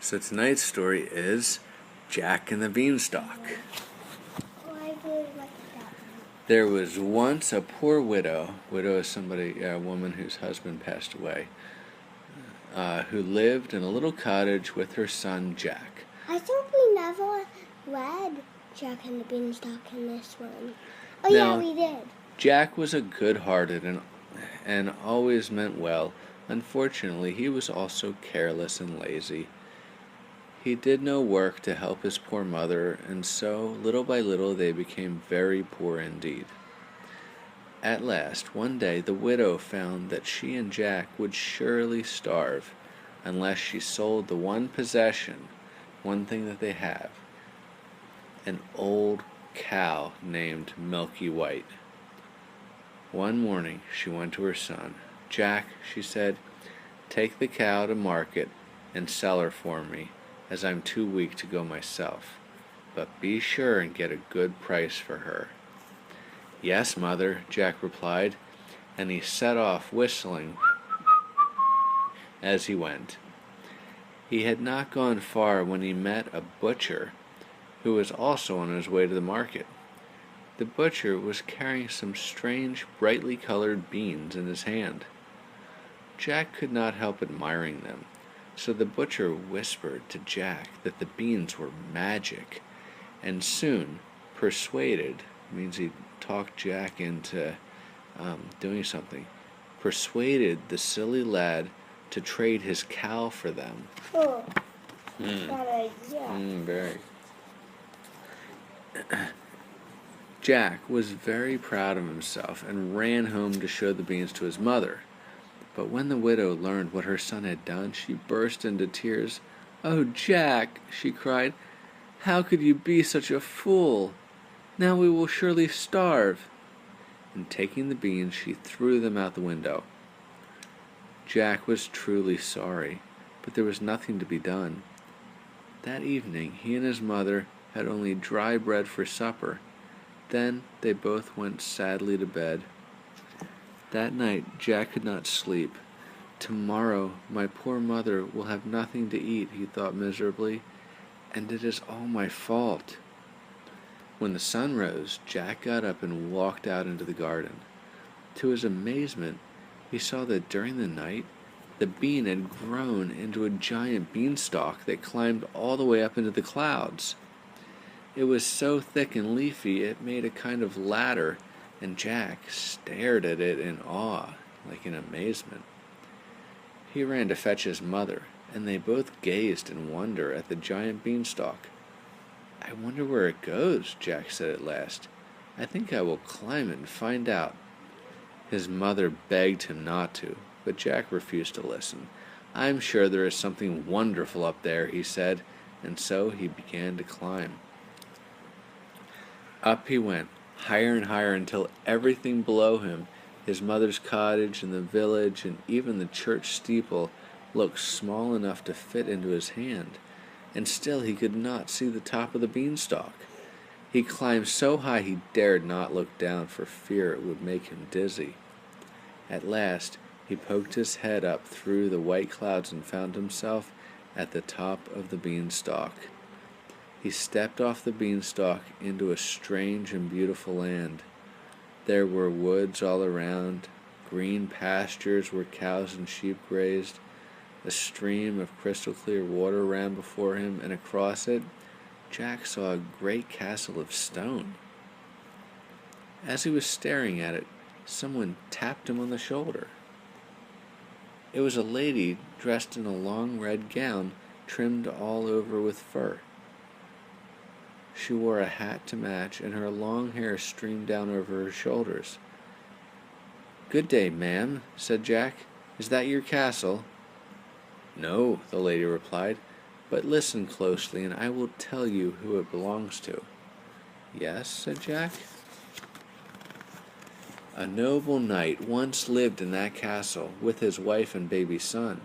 So tonight's story is Jack and the Beanstalk. Oh, I really like that. There was once a poor widow. Widow is a woman whose husband passed away, who lived in a little cottage with her son Jack. I think we never read Jack and the Beanstalk in this one. Oh, No. yeah, we did. Jack was a good-hearted and always meant well. Unfortunately, he was also careless and lazy. He did no work to help his poor mother, and so, little by little, they became very poor indeed. At last, one day, the widow found that she and Jack would surely starve unless she sold the one possession, one thing that they have, an old cow named Milky White. One morning, she went to her son. "Jack," she said, "take the cow to market and sell her for me, as I'm too weak to go myself. But be sure and get a good price for her." "Yes, mother," Jack replied, and he set off whistling as he went. He had not gone far when he met a butcher who was also on his way to the market. The butcher was carrying some strange, brightly colored beans in his hand. Jack could not help admiring them, so the butcher whispered to Jack that the beans were magic, and soon persuaded, means he talked Jack into doing something, persuaded the silly lad to trade his cow for them. Oh, bad idea. Very. Jack was very proud of himself and ran home to show the beans to his mother. But when the widow learned what her son had done, she burst into tears. "Oh, Jack," she cried, "how could you be such a fool? Now we will surely starve." And taking the beans, she threw them out the window. Jack was truly sorry, but there was nothing to be done. That evening, he and his mother had only dry bread for supper. Then they both went sadly to bed. That night, Jack could not sleep. "Tomorrow, my poor mother will have nothing to eat," he thought miserably, "and it is all my fault." When the sun rose, Jack got up and walked out into the garden. To his amazement, he saw that during the night, the bean had grown into a giant beanstalk that climbed all the way up into the clouds. It was so thick and leafy it made a kind of ladder, and Jack stared at it in awe, like in amazement. He ran to fetch his mother, and they both gazed in wonder at the giant beanstalk. "I wonder where it goes," Jack said at last. "I think I will climb it and find out." His mother begged him not to, but Jack refused to listen. "I'm sure there is something wonderful up there," he said, and so he began to climb. Up he went, higher and higher, until everything below him, his mother's cottage and the village and even the church steeple, looked small enough to fit into his hand, and still he could not see the top of the beanstalk. He climbed so high he dared not look down for fear it would make him dizzy. At last he poked his head up through the white clouds and found himself at the top of the beanstalk. He stepped off the beanstalk into a strange and beautiful land. There were woods all around, green pastures where cows and sheep grazed. A stream of crystal clear water ran before him, and across it, Jack saw a great castle of stone. As he was staring at it, someone tapped him on the shoulder. It was a lady dressed in a long red gown trimmed all over with fur. She wore a hat to match, and her long hair streamed down over her shoulders. "Good day, ma'am," said Jack. "Is that your castle?" "No," the lady replied, "but listen closely, and I will tell you who it belongs to." "Yes," said Jack. "A noble knight once lived in that castle with his wife and baby son.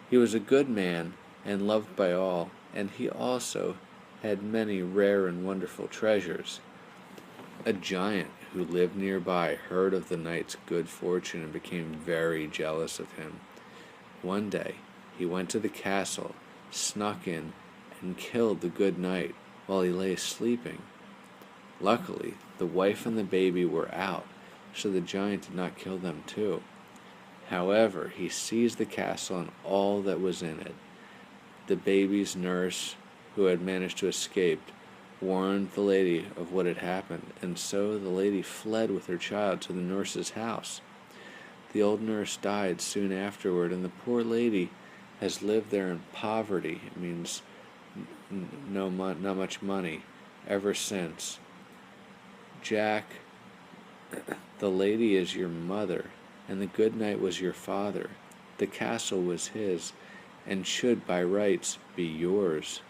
He was a good man and loved by all, and he also had many rare and wonderful treasures. A giant who lived nearby heard of the knight's good fortune and became very jealous of him. One day he went to the castle snuck in and killed the good knight while he lay sleeping. Luckily, the wife and the baby were out, so the giant did not kill them too. However, he seized the castle and all that was in it. The baby's nurse, who had managed to escape, warned the lady of what had happened, and so the lady fled with her child to the nurse's house. The old nurse died soon afterward, and the poor lady has lived there in poverty. It means not much money ever since. Jack, the lady is your mother, and the good knight was your father. The castle was his, and should by rights be yours.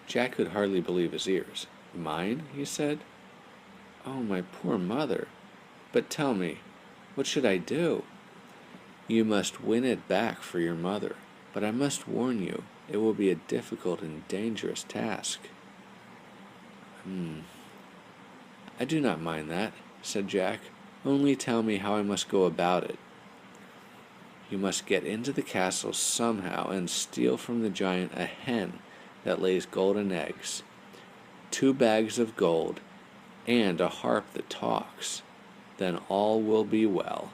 Jack could hardly believe his ears. Mine? He said. Oh, my poor mother. But tell me, what should I do? You must win it back for your mother, but I must warn you, it will be a difficult and dangerous task. I do not mind that, said Jack. Only tell me how I must go about it. You must get into the castle somehow and steal from the giant a hen that lays golden eggs, 2 bags of gold, and a harp that talks. Then all will be well.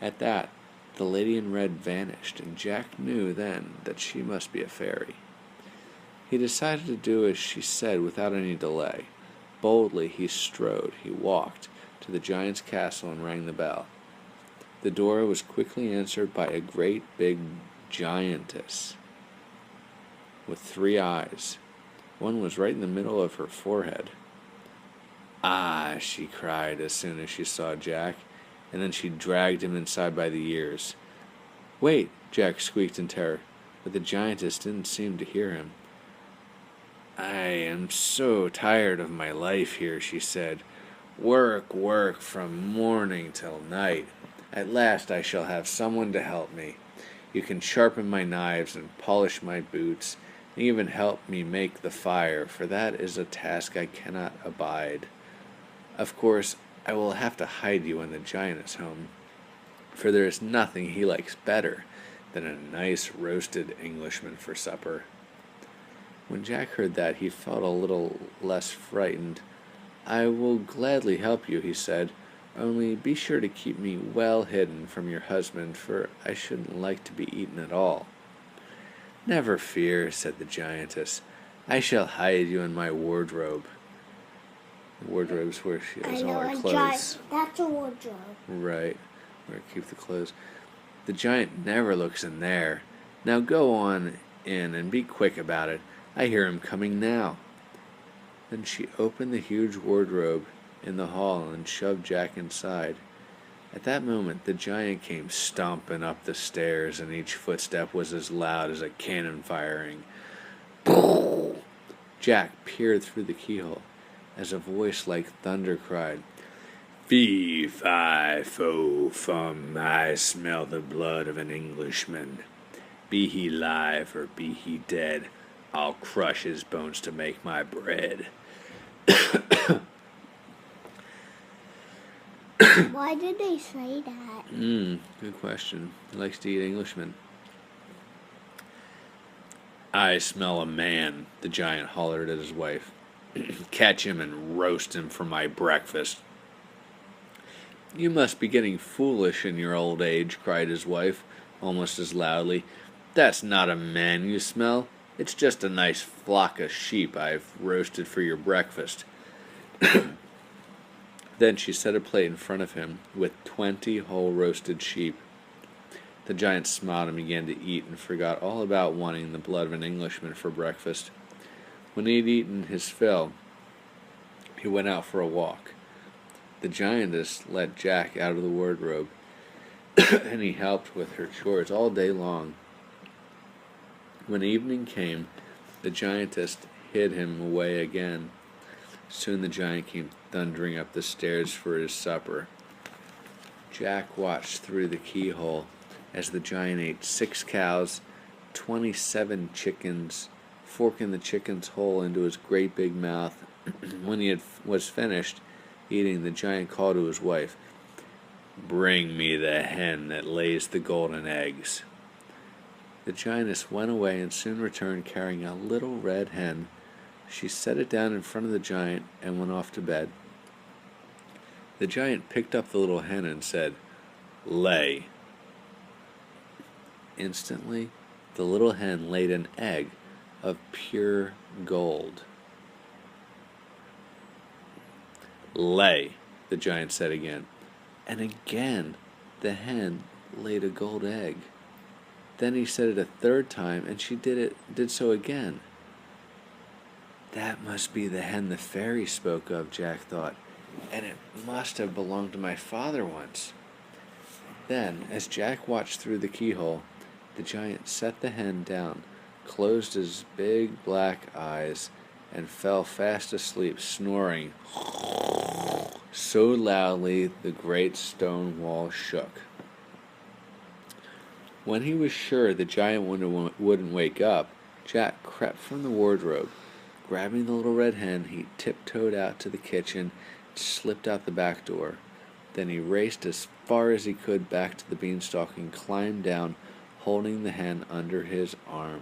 At that, the lady in red vanished, and Jack knew then that she must be a fairy. He decided to do as she said without any delay. Boldly he walked to the giant's castle and rang the bell. The door was quickly answered by a great big giantess with 3 eyes. One was right in the middle of her forehead. Ah, she cried as soon as she saw Jack, and then she dragged him inside by the ears. Wait, Jack squeaked in terror, but the giantess didn't seem to hear him. I am so tired of my life here, she said. Work from morning till night. At last I shall have someone to help me. You can sharpen my knives and polish my boots, and even help me make the fire, for that is a task I cannot abide. Of course, I will have to hide you when the giant is home, for there is nothing he likes better than a nice roasted Englishman for supper. When Jack heard that, he felt a little less frightened. I will gladly help you, he said, only be sure to keep me well hidden from your husband, for I shouldn't like to be eaten at all. Never fear, said the giantess. I shall hide you in my wardrobe. The wardrobe's where she has all her clothes. That's a wardrobe. Right, where I keep the clothes. The giant never looks in there. Now go on in and be quick about it. I hear him coming now. Then she opened the huge wardrobe in the hall and shoved Jack inside. At that moment, the giant came stomping up the stairs, and each footstep was as loud as a cannon firing. Jack peered through the keyhole as a voice like thunder cried, Fee, fi, fo, fum, I smell the blood of an Englishman. Be he live or be he dead, I'll crush his bones to make my bread. Why did they say that? Good question. He likes to eat Englishmen. I smell a man, the giant hollered at his wife. Catch him and roast him for my breakfast. You must be getting foolish in your old age, cried his wife, almost as loudly. That's not a man you smell. It's just a nice flock of sheep I've roasted for your breakfast. Then she set a plate in front of him with 20 whole roasted sheep. The giant smiled and began to eat and forgot all about wanting the blood of an Englishman for breakfast. When he had eaten his fill, he went out for a walk. The giantess let Jack out of the wardrobe, and he helped with her chores all day long. When evening came, the giantess hid him away again. Soon the giant came thundering up the stairs for his supper. Jack watched through the keyhole as the giant ate 6 cows, 27 chickens, forking the chicken's hole into his great big mouth. When he was finished eating, the giant called to his wife, Bring me the hen that lays the golden eggs. The giantess went away and soon returned carrying a little red hen. She set it down in front of the giant and went off to bed. The giant picked up the little hen and said, "Lay." Instantly, the little hen laid an egg of pure gold. "Lay," the giant said again. And again the hen laid a gold egg. Then he said it a third time, and she did so again. That must be the hen the fairy spoke of, Jack thought, and it must have belonged to my father once. Then, as Jack watched through the keyhole, the giant set the hen down, closed his big black eyes, and fell fast asleep, snoring so loudly the great stone wall shook. When he was sure the giant wouldn't wake up, Jack crept from the wardrobe. Grabbing the little red hen, he tiptoed out to the kitchen and slipped out the back door. Then he raced as far as he could back to the beanstalk and climbed down, holding the hen under his arm.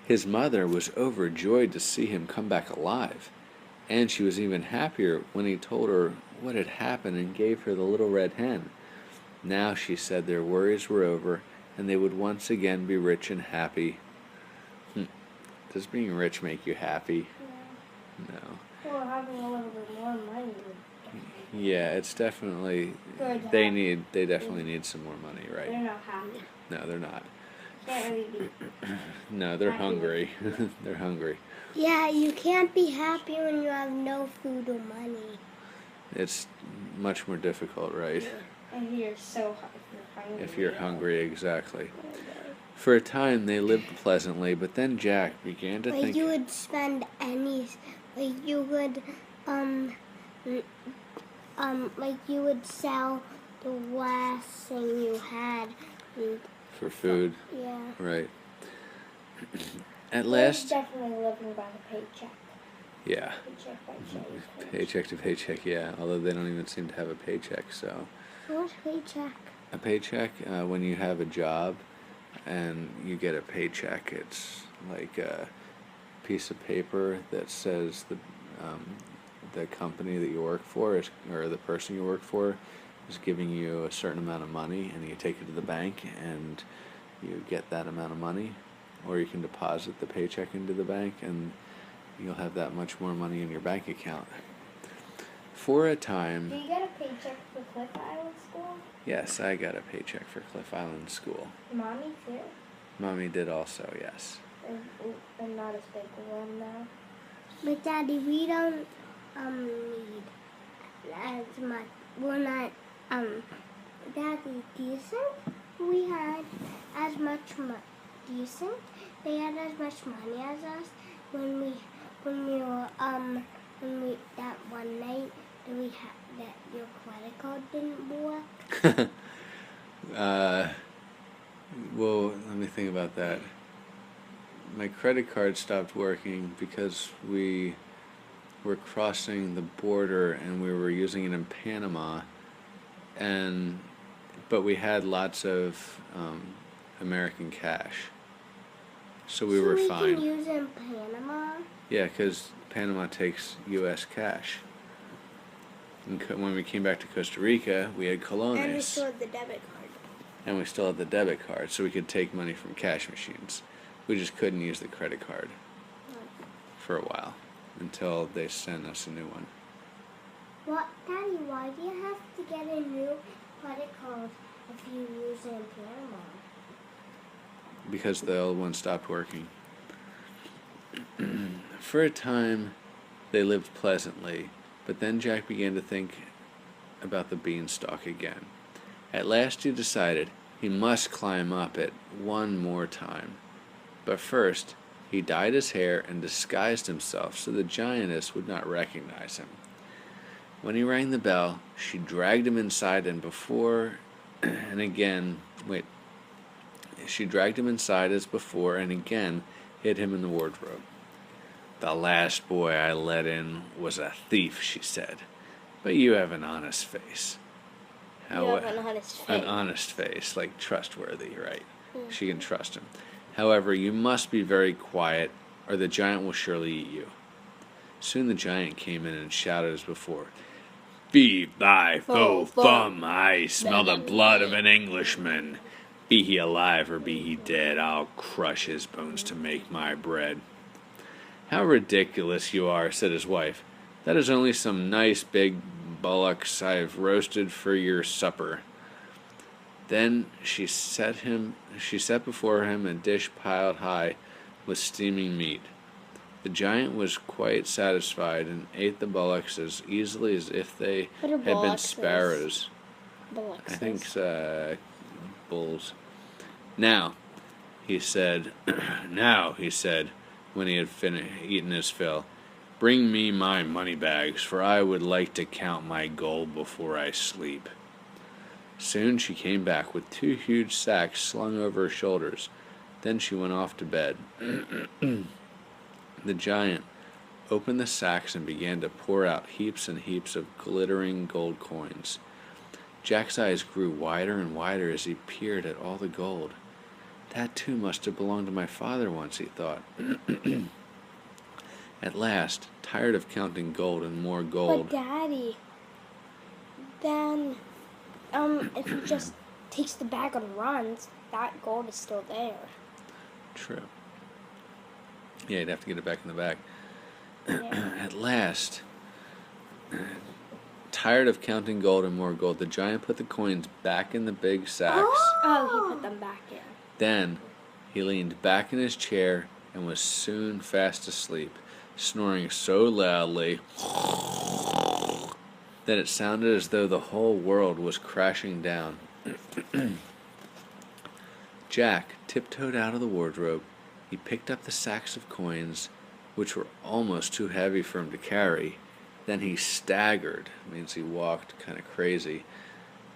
His mother was overjoyed to see him come back alive, and she was even happier when he told her what had happened and gave her the little red hen. Now, she said, their worries were over, and they would once again be rich and happy. Does being rich make you happy? No. Well, having a little bit more money would. Yeah, it's definitely. Good. They definitely need some more money, right? They're not happy. No, they're not. Can't really be. No, they're hungry. They're hungry. Yeah, you can't be happy when you have no food or money. It's much more difficult, right? And you're so hungry. If you're hungry, exactly. For a time, they lived pleasantly, but then Jack began to think. You would spend any, you would, you would sell the last thing you had. For food. Yeah. Right. At last. Definitely living by the paycheck. Yeah. Paycheck by paycheck. Paycheck to paycheck, yeah. Although they don't even seem to have a paycheck, so. What's paycheck? A paycheck, when you have a job and you get a paycheck, it's like a piece of paper that says the company that you work for or the person you work for is giving you a certain amount of money, and you take it to the bank and you get that amount of money, or you can deposit the paycheck into the bank and you'll have that much more money in your bank account. For a time. Do you get a paycheck for Cliff Island School? Yes, I got a paycheck for Cliff Island School. Mommy too? Mommy did also, yes. And not as big a one now. But Daddy, we don't need as much. We're not Daddy, do you think we had as much money? Do you think they had as much money as us when we were that one night that your credit card didn't work? Well, let me think about that. My credit card stopped working because we were crossing the border and we were using it in Panama, but we had lots of American cash, so we were fine. So we can use it in Panama? Yeah, because Panama takes U.S. cash. And when we came back to Costa Rica, we had colones. And we still had the debit card. And we still had the debit card, so we could take money from cash machines. We just couldn't use the credit card for a while until they sent us a new one. What, Daddy, why do you have to get a new credit card if you use it in Panama? Because the old one stopped working. For a time, they lived pleasantly, but then Jack began to think about the beanstalk again. At last he decided he must climb up it one more time. But first, he dyed his hair and disguised himself so the giantess would not recognize him. When he rang the bell, she dragged him inside she dragged him inside as before and again hid him in the wardrobe. "The last boy I let in was a thief," she said, "but you have an honest face. You have an honest face. An honest face, like trustworthy, right? Mm-hmm. She can trust him. However, you must be very quiet, or the giant will surely eat you. Soon the giant came in and shouted as before, "Fee, fi, fo, fum, I smell the blood of an Englishman. Be he alive or be he dead, I'll crush his bones to make my bread." "How ridiculous you are," said his wife. "That is only some nice big bullocks I've roasted for your supper." Then she set before him a dish piled high with steaming meat. The giant was quite satisfied and ate the bullocks as easily as if they had been sparrows. I think bulls. "Now," he said, when he had eaten his fill, "bring me my money bags, for I would like to count my gold before I sleep." Soon she came back with 2 huge sacks slung over her shoulders. Then she went off to bed. The giant opened the sacks and began to pour out heaps and heaps of glittering gold coins. Jack's eyes grew wider and wider as he peered at all the gold. "That too must have belonged to my father once," he thought. At last, tired of counting gold and more gold... But Daddy, then, if he just takes the bag and runs, that gold is still there. True. Yeah, you'd have to get it back in the bag. Yeah. At last, tired of counting gold and more gold, the giant put the coins back in the big sacks. Oh, he put them back in. Then he leaned back in his chair and was soon fast asleep, snoring so loudly that it sounded as though the whole world was crashing down. Jack tiptoed out of the wardrobe. He picked up the sacks of coins, which were almost too heavy for him to carry. Then he staggered, means he walked kind of crazy,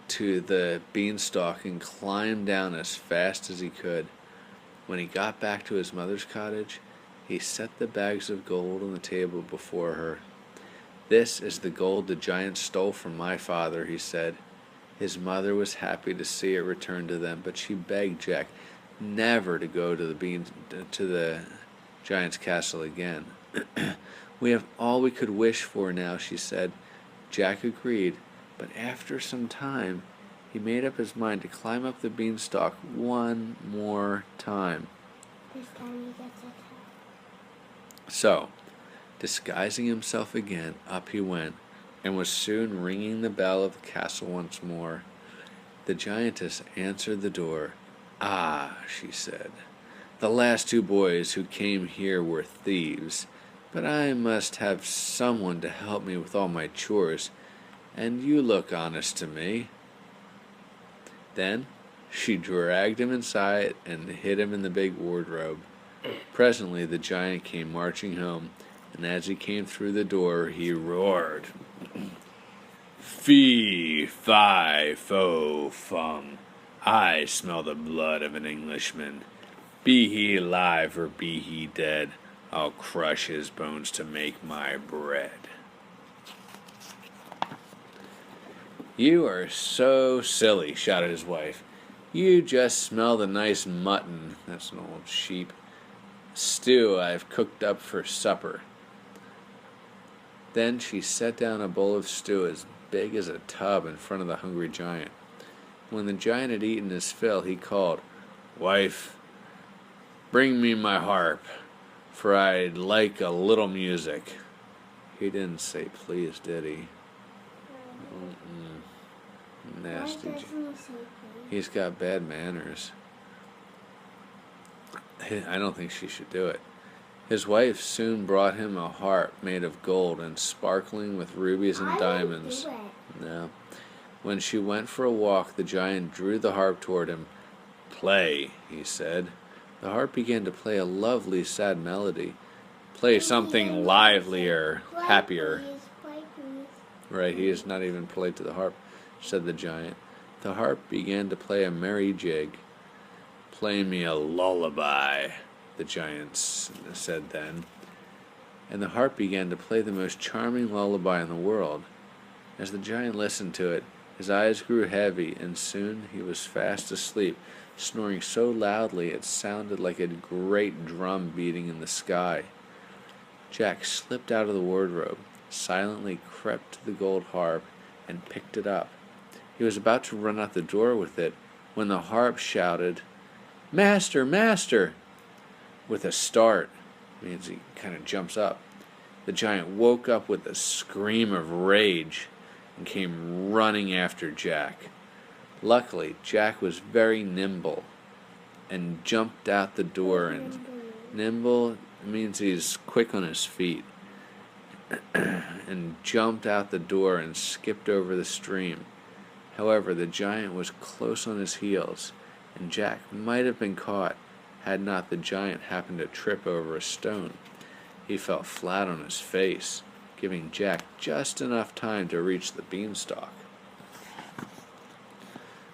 to the beanstalk and climbed down as fast as he could. When he got back to his mother's cottage, he set the bags of gold on the table before her. "This is the gold the giant stole from my father," he said. His mother was happy to see it return to them, but she begged Jack never to go to the giant's castle again. "We have all we could wish for now," she said. Jack agreed, but after some time, he made up his mind to climb up the beanstalk one more time. This time he gets it. So, disguising himself again, up he went, and was soon ringing the bell of the castle once more. The giantess answered the door. "Ah," she said, "the last 2 boys who came here were thieves, but I must have someone to help me with all my chores, and you look honest to me." Then she dragged him inside and hid him in the big wardrobe. Presently the giant came marching home, and as he came through the door he roared, "Fee, fi, fo, fum, I smell the blood of an Englishman. Be he alive or be he dead, I'll crush his bones to make my bread." "You are so silly," shouted his wife. "You just smell the nice mutton," that's an old sheep, "stew I've cooked up for supper." Then she set down a bowl of stew as big as a tub in front of the hungry giant. When the giant had eaten his fill, he called, "Wife, bring me my harp, for I'd like a little music." He didn't say please, did he? Nasty. Why doesn't he say please? He's got bad manners. I don't think she should do it. His wife soon brought him a harp made of gold and sparkling with rubies and diamonds. No. When she went for a walk, the giant drew the harp toward him. "Play," he said. The harp began to play a lovely, sad melody. "Play something livelier, happier." Play, please. Right, he is not even played to the harp, said the giant. The harp began to play a merry jig. "Play me a lullaby," the giant said then. And the harp began to play the most charming lullaby in the world. As the giant listened to it, His eyes grew heavy, and soon he was fast asleep, snoring so loudly it sounded like a great drum beating in the sky. Jack slipped out of the wardrobe, silently crept to the gold harp, and picked it up. He was about to run out the door with it when the harp shouted, "Master, master!" With a start, means he kind of jumps up. The giant woke up with a scream of rage and came running after Jack. Luckily, Jack was very nimble and jumped out the door. And nimble means he's quick on his feet. And jumped out the door and skipped over the stream. However, the giant was close on his heels, and Jack might have been caught had not the giant happened to trip over a stone. He fell flat on his face, giving Jack just enough time to reach the beanstalk.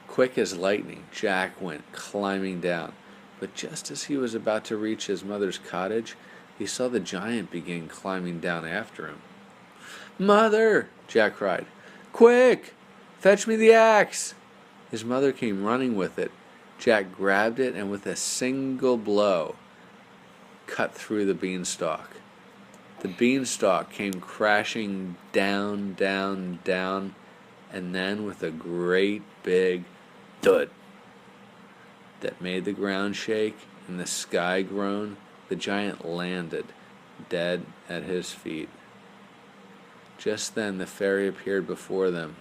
Quick as lightning, Jack went climbing down, but just as he was about to reach his mother's cottage, he saw the giant begin climbing down after him. "Mother!" Jack cried. "Quick! Fetch me the axe!" His mother came running with it. Jack grabbed it and with a single blow cut through the beanstalk. The beanstalk came crashing down, down, down, and then with a great big thud that made the ground shake and the sky groan, the giant landed, dead at his feet. Just then the fairy appeared before them.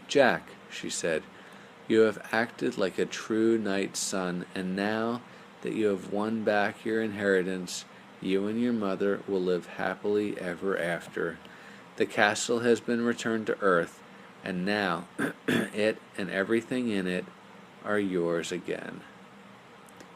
"Jack," she said, "you have acted like a true knight's son, and now that you have won back your inheritance, you and your mother will live happily ever after. The castle has been returned to earth, and now it and everything in it are yours again."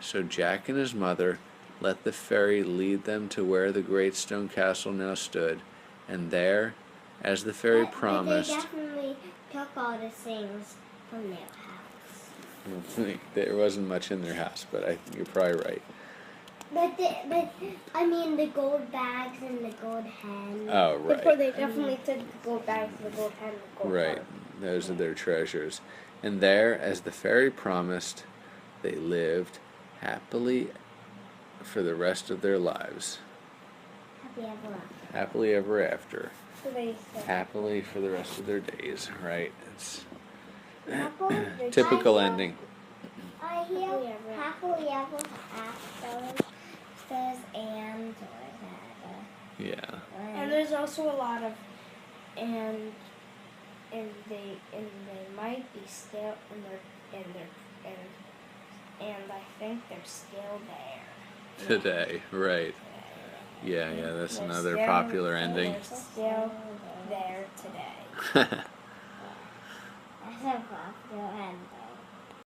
So Jack and his mother let the fairy lead them to where the great stone castle now stood, and there, as the fairy promised... But they definitely took all the things from their house. There wasn't much in their house, but you're probably right. But I mean the gold bags and the gold hen. Oh, right. Before they definitely took the gold bags, the gold hen, the gold Right. hen. Those are their treasures. And there, as the fairy promised, they lived happily for the rest of their lives. Happy ever after. Happily ever after. So they said. Happily for the rest of their days, right? It's Typical ending. I hear happily ever after says and Yeah. and there's also a lot of and they might be still and I think they're still there Today, right. Yeah, that's They're another still- popular ending. They're still there today.